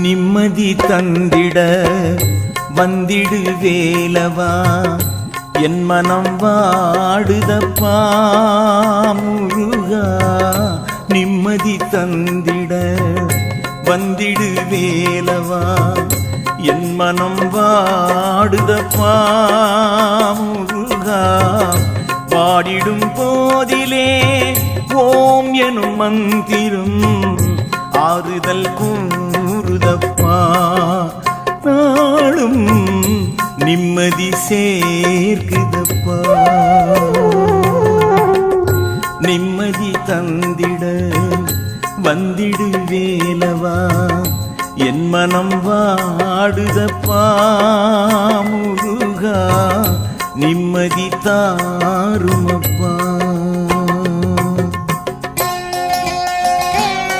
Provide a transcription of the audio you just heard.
நிம்மதி தந்திட வந்திடு வேலவா, என் மனம் வாடுதப்பா முருகா. நிம்மதி தந்திட வந்திடு வேலவா, என் மனம் வாடுதப்பா முருகா. வாடிடும் போதிலே ஓம் எனும் மந்திரம் ஆறுதல் கூறுதப்பா. நாளும் நிம்மதி சேர்க்குதப்பா. நிம்மதி தந்திட வந்திடு வேலவா, என் மனம் வாடுதப்பா முருகா. நிம்மதி தாருமப்பா.